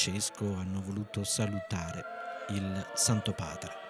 Francesco hanno voluto salutare il Santo Padre.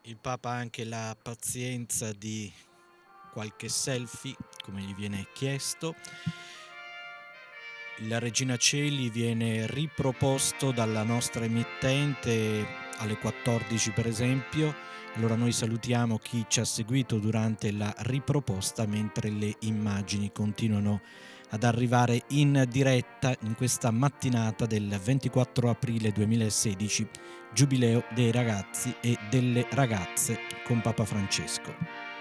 Il Papa ha anche la pazienza di qualche selfie, come gli viene chiesto. La Regina Coeli viene riproposto dalla nostra emittente alle 14 per esempio. Allora noi salutiamo chi ci ha seguito durante la riproposta, mentre le immagini continuano ad arrivare in diretta in questa mattinata del 24 aprile 2016, Giubileo dei ragazzi e delle ragazze con Papa Francesco.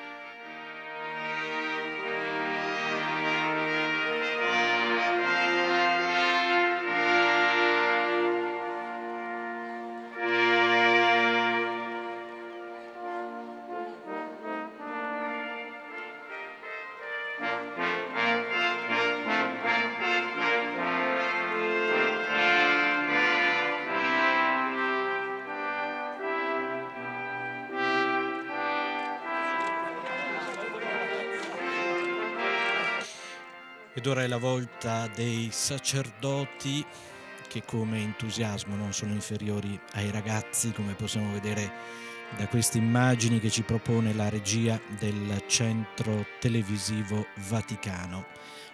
Ed ora è la volta dei sacerdoti che come entusiasmo non sono inferiori ai ragazzi, come possiamo vedere da queste immagini che ci propone la regia del Centro Televisivo Vaticano.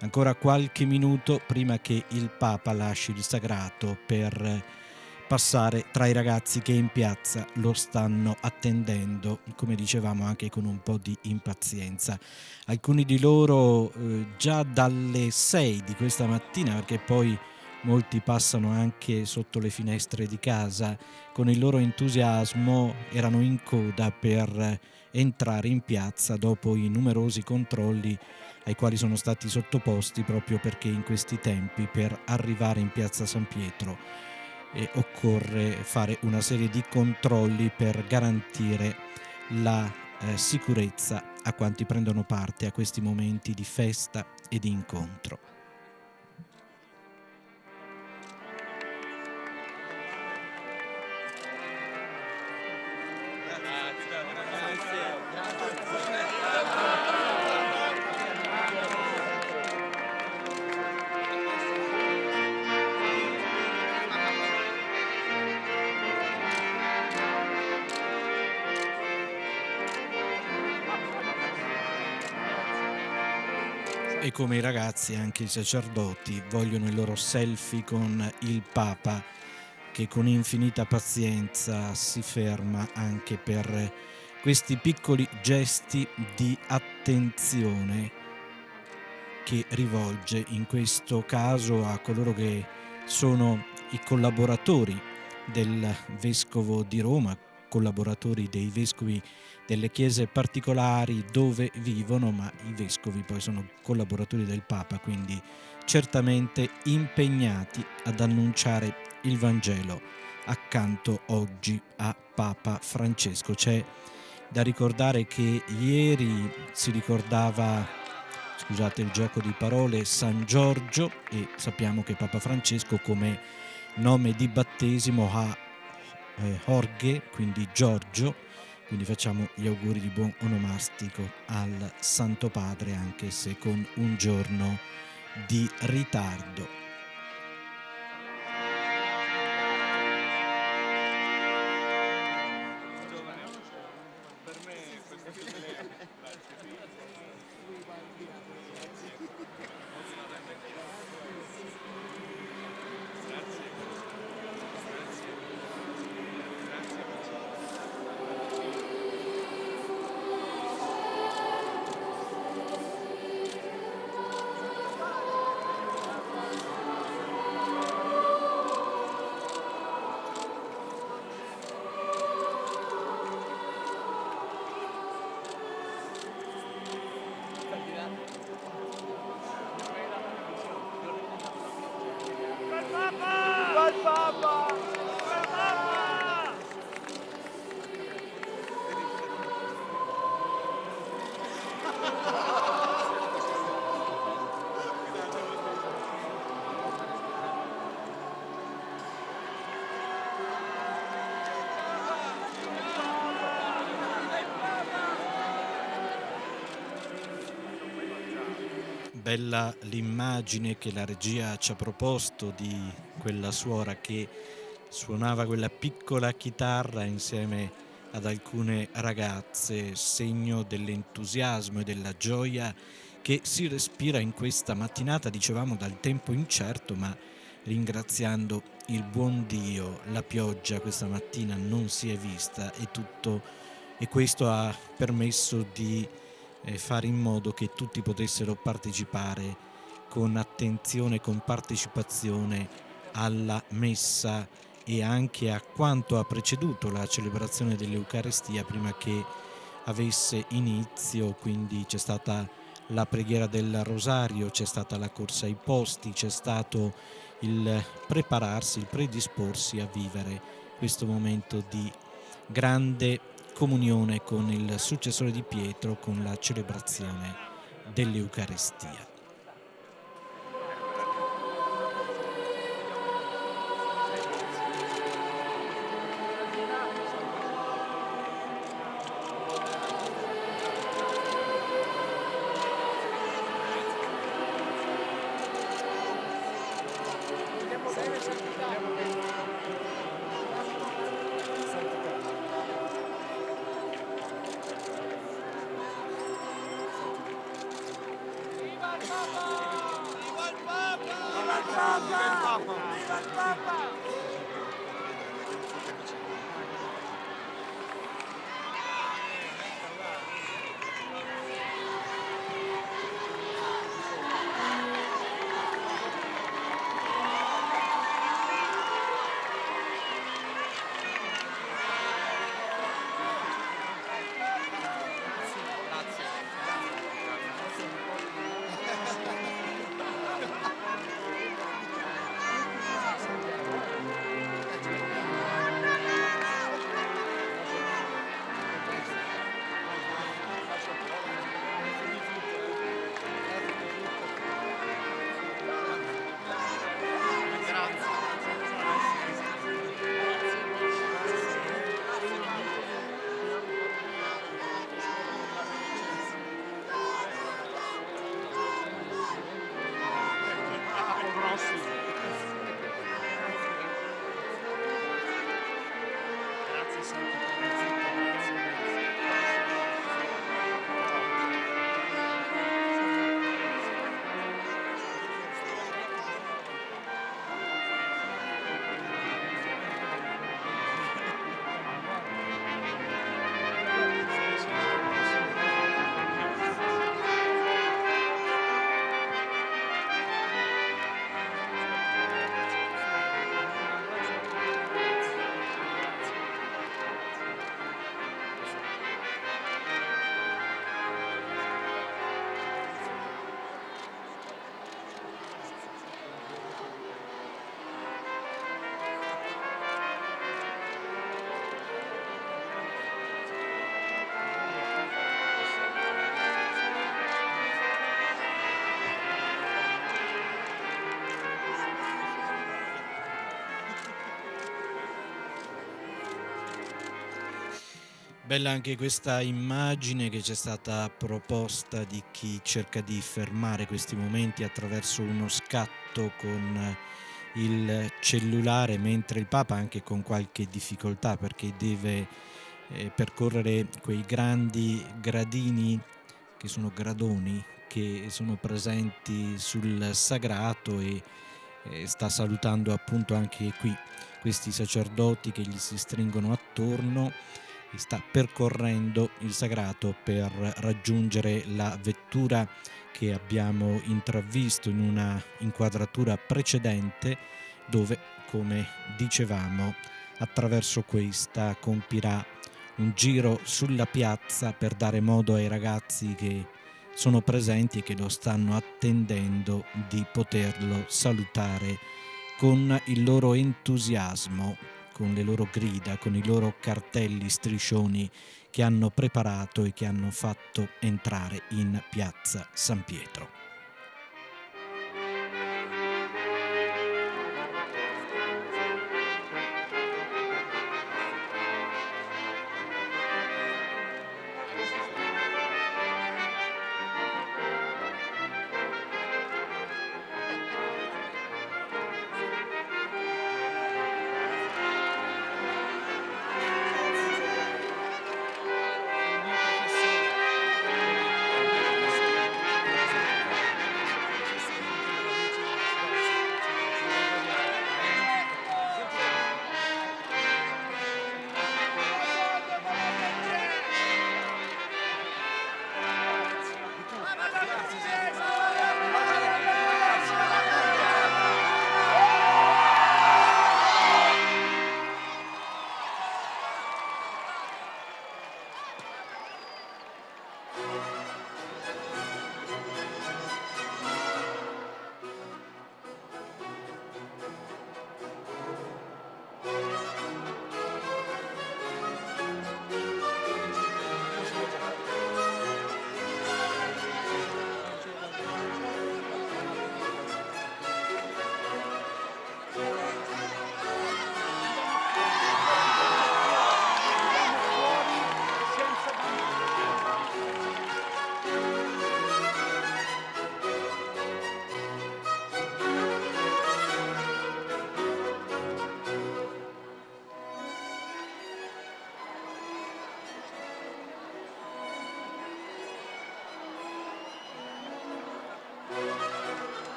Ancora qualche minuto prima che il Papa lasci il sagrato per passare tra i ragazzi che in piazza lo stanno attendendo, come dicevamo anche con un po' di impazienza. Alcuni di loro già dalle 6 di questa mattina, perché poi molti passano anche sotto le finestre di casa, con il loro entusiasmo erano in coda per entrare in piazza dopo i numerosi controlli ai quali sono stati sottoposti, proprio perché in questi tempi per arrivare in piazza San Pietro occorre fare una serie di controlli per garantire la sicurezza a quanti prendono parte a questi momenti di festa e di incontro. E come i ragazzi, anche i sacerdoti vogliono il loro selfie con il Papa, che con infinita pazienza si ferma anche per questi piccoli gesti di attenzione che rivolge in questo caso a coloro che sono i collaboratori del Vescovo di Roma, collaboratori dei vescovi delle chiese particolari dove vivono, ma i vescovi poi sono collaboratori del Papa, quindi certamente impegnati ad annunciare il Vangelo accanto oggi a Papa Francesco. C'è da ricordare che ieri si ricordava scusate il gioco di parole, San Giorgio, e sappiamo che Papa Francesco come nome di battesimo ha Jorge, quindi Giorgio, quindi facciamo gli auguri di buon onomastico al Santo Padre, anche se con un giorno di ritardo. Bella l'immagine che la regia ci ha proposto di quella suora che suonava quella piccola chitarra insieme ad alcune ragazze, segno dell'entusiasmo e della gioia che si respira in questa mattinata, dicevamo dal tempo incerto, ma ringraziando il buon Dio, la pioggia questa mattina non si è vista e questo ha permesso di fare in modo che tutti potessero partecipare con attenzione, con partecipazione alla messa e anche a quanto ha preceduto la celebrazione dell'Eucarestia prima che avesse inizio. Quindi c'è stata la preghiera del rosario, c'è stata la corsa ai posti, c'è stato il prepararsi, il predisporsi a vivere questo momento di grande comunione con il successore di Pietro, con la celebrazione dell'Eucarestia. Bella anche questa immagine che ci è stata proposta di chi cerca di fermare questi momenti attraverso uno scatto con il cellulare, mentre il Papa anche con qualche difficoltà perché deve percorrere quei grandi gradini che sono gradoni che sono presenti sul sagrato e sta salutando appunto anche qui questi sacerdoti che gli si stringono attorno e sta percorrendo il sagrato per raggiungere la vettura che abbiamo intravisto in una inquadratura precedente, dove, come dicevamo, attraverso questa compirà un giro sulla piazza per dare modo ai ragazzi che sono presenti e che lo stanno attendendo di poterlo salutare con il loro entusiasmo, con le loro grida, con i loro cartelli, striscioni che hanno preparato e che hanno fatto entrare in piazza San Pietro.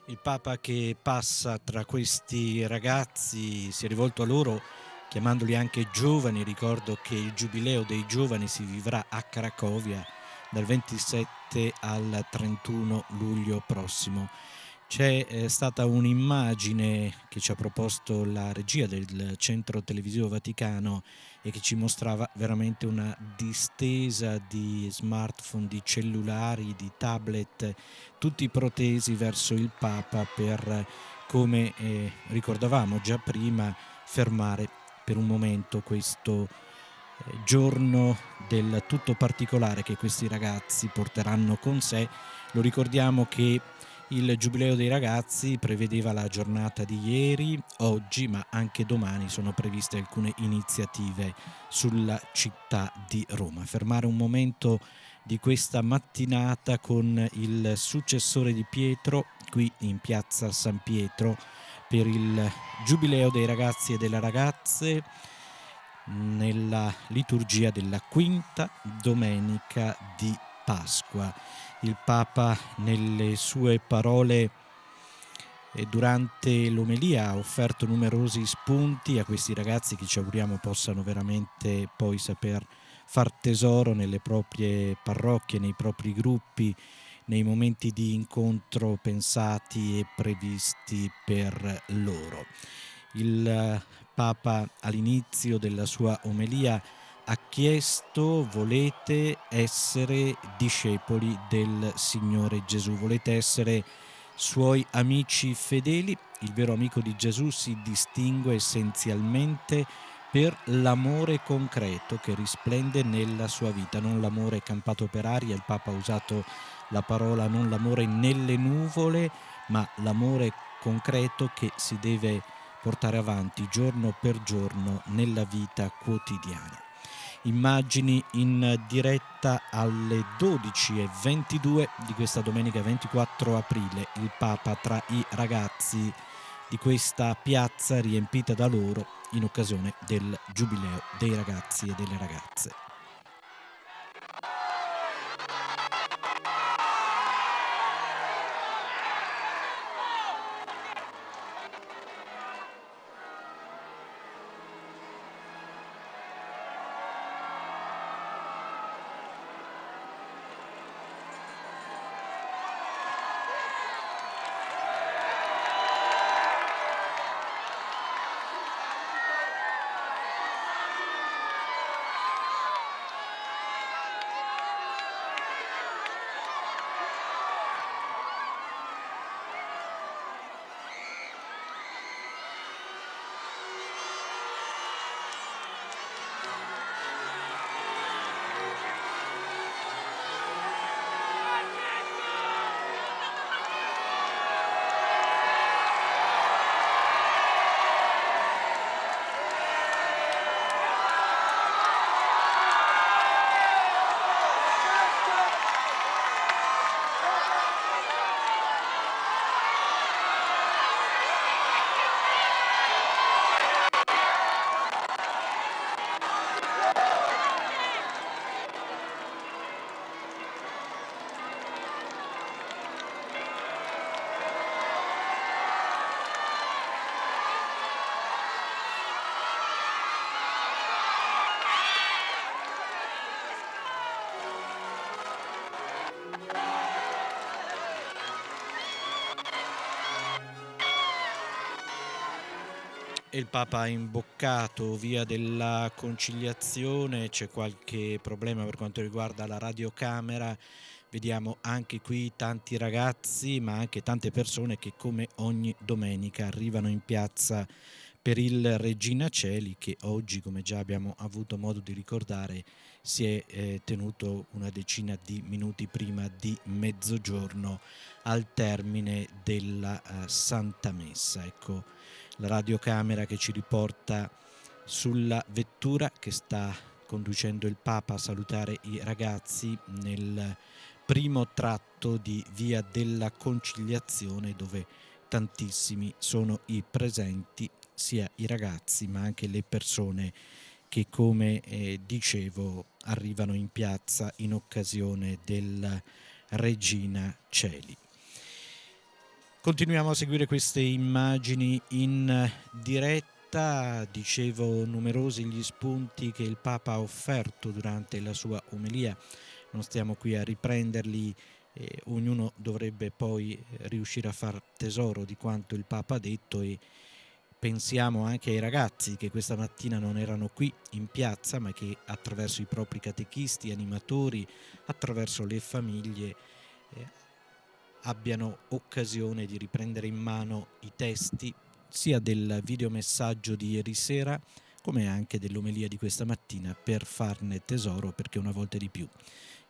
Il Papa che passa tra questi ragazzi si è rivolto a loro chiamandoli anche giovani. Ricordo che il Giubileo dei giovani si vivrà a Cracovia dal 27 al 31 luglio prossimo. C'è stata un'immagine che ci ha proposto la regia del Centro Televisivo Vaticano e che ci mostrava veramente una distesa di smartphone, di cellulari, di tablet, tutti protesi verso il Papa per, come ricordavamo già prima, fermare per un momento questo giorno del tutto particolare che questi ragazzi porteranno con sé. Lo ricordiamo che il Giubileo dei ragazzi prevedeva la giornata di ieri, oggi, ma anche domani sono previste alcune iniziative sulla città di Roma. Fermare un momento di questa mattinata con il successore di Pietro qui in piazza San Pietro per il Giubileo dei ragazzi e delle ragazze nella liturgia della quinta domenica di Pasqua. Il Papa nelle sue parole e durante l'omelia ha offerto numerosi spunti a questi ragazzi che ci auguriamo possano veramente poi saper far tesoro nelle proprie parrocchie, nei propri gruppi, nei momenti di incontro pensati e previsti per loro. Il Papa all'inizio della sua omelia ha chiesto: volete essere discepoli del Signore Gesù, volete essere suoi amici fedeli? Il vero amico di Gesù si distingue essenzialmente per l'amore concreto che risplende nella sua vita, non l'amore campato per aria. Il Papa ha usato la parola non l'amore nelle nuvole, ma l'amore concreto che si deve portare avanti giorno per giorno nella vita quotidiana. Immagini in diretta alle 12:22 di questa domenica 24 aprile, il Papa tra i ragazzi di questa piazza riempita da loro in occasione del Giubileo dei ragazzi e delle ragazze. E il Papa ha imboccato via della conciliazione, c'è qualche problema per quanto riguarda la radiocamera, vediamo anche qui tanti ragazzi ma anche tante persone che come ogni domenica arrivano in piazza per il Regina Coeli, che oggi, come già abbiamo avuto modo di ricordare, si è tenuto una decina di minuti prima di mezzogiorno al termine della Santa Messa. Ecco la radiocamera che ci riporta sulla vettura che sta conducendo il Papa a salutare i ragazzi nel primo tratto di Via della Conciliazione, dove tantissimi sono i presenti, sia i ragazzi ma anche le persone che, come dicevo, arrivano in piazza in occasione del Regina Coeli. Continuiamo a seguire queste immagini in diretta. Dicevo, numerosi gli spunti che il Papa ha offerto durante la sua omelia non stiamo qui a riprenderli, ognuno dovrebbe poi riuscire a far tesoro di quanto il Papa ha detto, e pensiamo anche ai ragazzi che questa mattina non erano qui in piazza, ma che attraverso i propri catechisti, animatori, attraverso le famiglie abbiano occasione di riprendere in mano i testi sia del videomessaggio di ieri sera come anche dell'omelia di questa mattina, per farne tesoro, perché una volta di più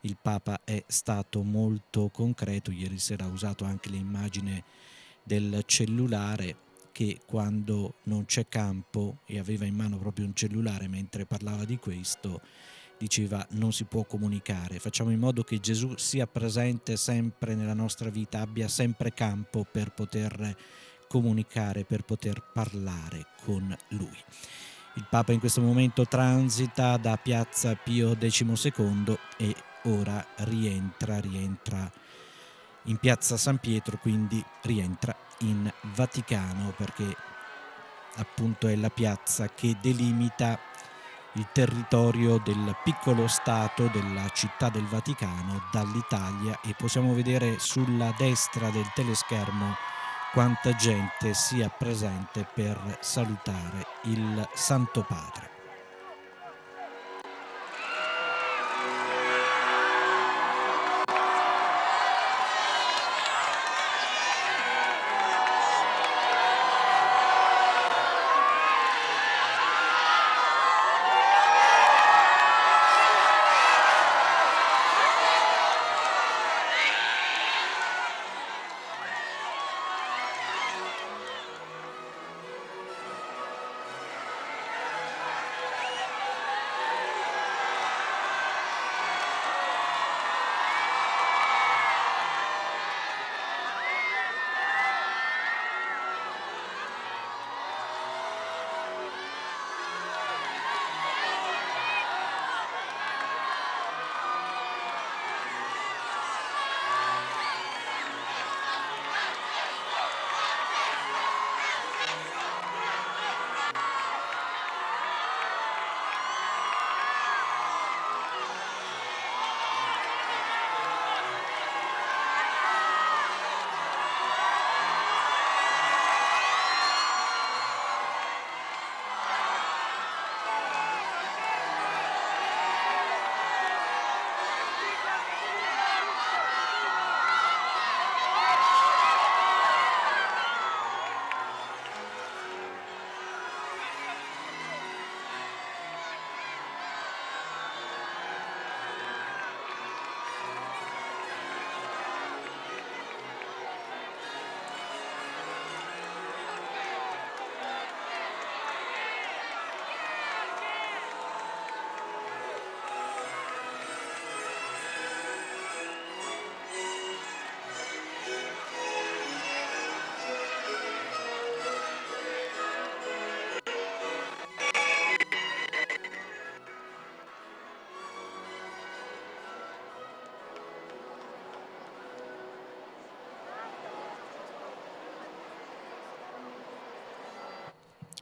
il Papa è stato molto concreto. Ieri sera ha usato anche l'immagine del cellulare, che quando non c'è campo, e aveva in mano proprio un cellulare mentre parlava di questo, diceva non si può comunicare. Facciamo in modo che Gesù sia presente sempre nella nostra vita, abbia sempre campo per poter comunicare, per poter parlare con Lui. Il Papa in questo momento transita da Piazza Pio XII e ora rientra in Piazza San Pietro, quindi rientra in Vaticano, perché appunto è la piazza che delimita il territorio del piccolo stato della città del Vaticano dall'Italia, e possiamo vedere sulla destra del teleschermo quanta gente sia presente per salutare il Santo Padre.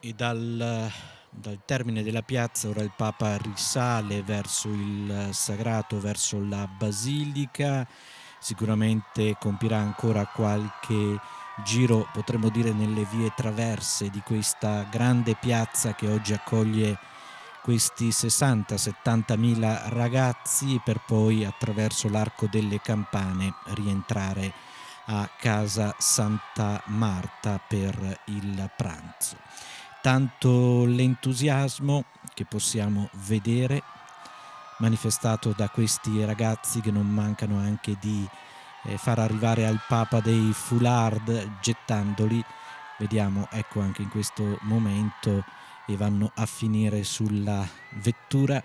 E dal termine della piazza ora il Papa risale verso il Sagrato, verso la Basilica. Sicuramente compirà ancora qualche giro, potremmo dire, nelle vie traverse di questa grande piazza che oggi accoglie questi 60-70 mila ragazzi, per poi attraverso l'Arco delle Campane rientrare a casa Santa Marta per il pranzo. Tanto l'entusiasmo che possiamo vedere manifestato da questi ragazzi, che non mancano anche di far arrivare al Papa dei foulard gettandoli. Vediamo, ecco, anche in questo momento, e vanno a finire sulla vettura.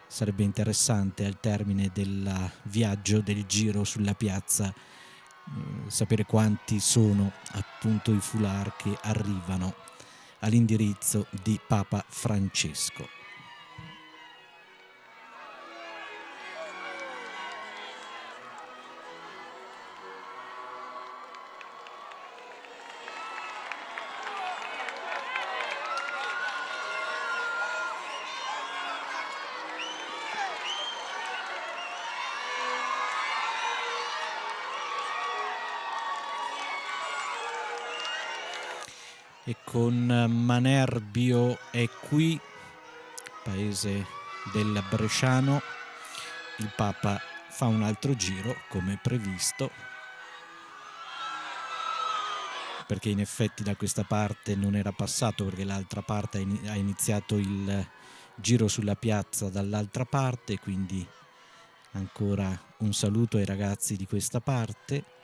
Sarebbe interessante al termine del viaggio, del giro sulla piazza, sapere quanti sono appunto i foulard che arrivano all'indirizzo di Papa Francesco. e con Manerbio è qui, paese del Bresciano. Il Papa fa un altro giro come previsto, perché in effetti da questa parte non era passato, perché l'altra parte ha iniziato il giro sulla piazza dall'altra parte, quindi ancora un saluto ai ragazzi di questa parte.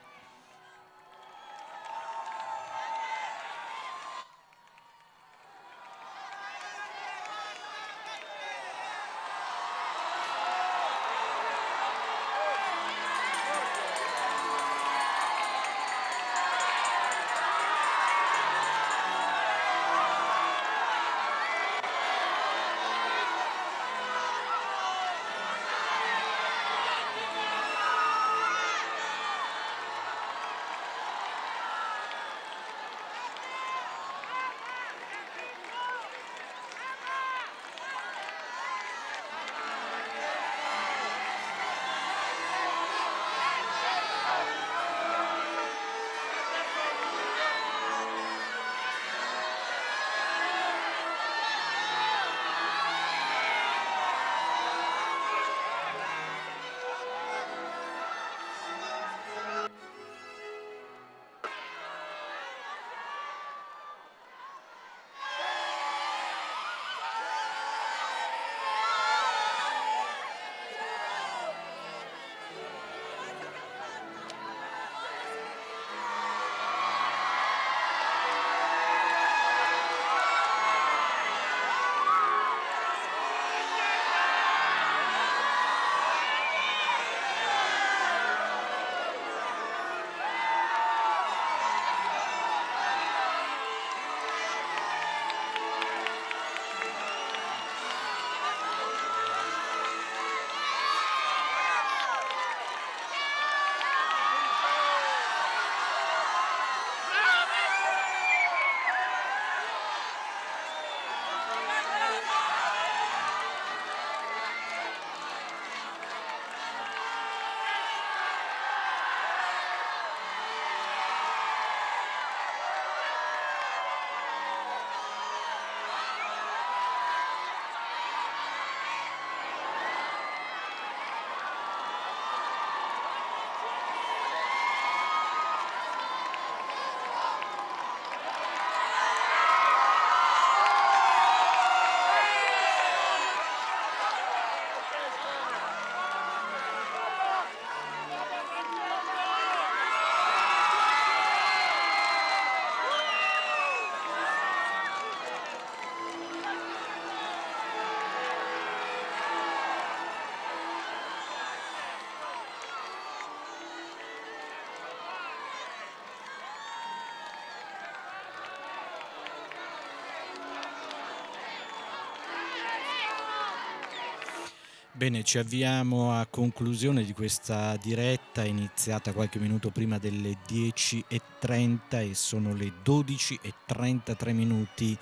Bene, ci avviamo a conclusione di questa diretta iniziata qualche minuto prima delle 10:30 e sono le 12:33 minuti,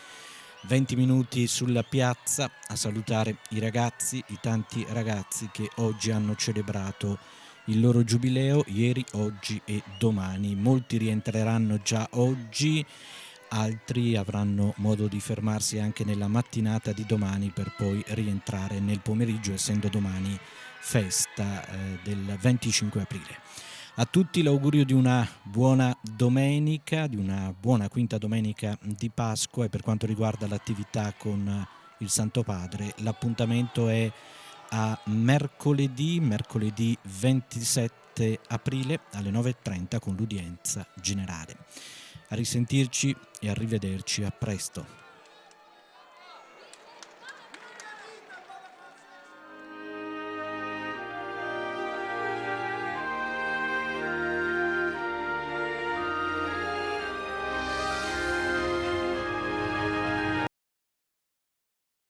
20 minuti sulla piazza a salutare i ragazzi, i tanti ragazzi che oggi hanno celebrato il loro giubileo, ieri, oggi e domani. Molti rientreranno già oggi, altri avranno modo di fermarsi anche nella mattinata di domani per poi rientrare nel pomeriggio, essendo domani festa del 25 aprile. A tutti l'augurio di una buona domenica, di una buona quinta domenica di Pasqua, e per quanto riguarda l'attività con il Santo Padre l'appuntamento è a mercoledì 27 aprile alle 9:30 con l'udienza generale. A risentirci e arrivederci, a presto.